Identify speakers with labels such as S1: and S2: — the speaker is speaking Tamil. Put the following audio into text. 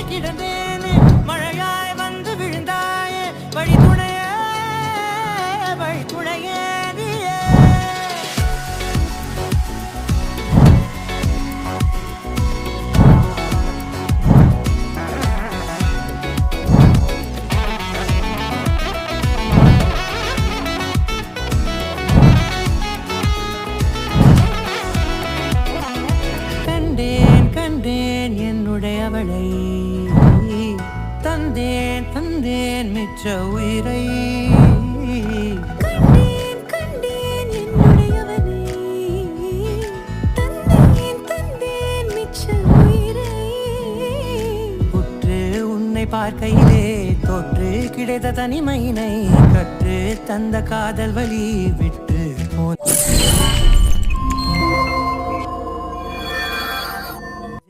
S1: காத்து கிடந்தேனே மழையாய் வந்து விழுந்தாயே வழி துணையே வழி துணையே நீயே. கண்டேன் கண்டேன் என்னுடையவளை தந்தேன் தந்தேன் மிச்ச உயிரை.
S2: கண்டேன் கண்டேன் என்னுடையவனை தந்தேன் தந்தேன் மிச்ச உயிரை.
S1: உற்று உன்னை பார்க்கையிலே தொற்று கிடைத்த தனிமையினை கற்று தந்த காதல் வழி விட்டு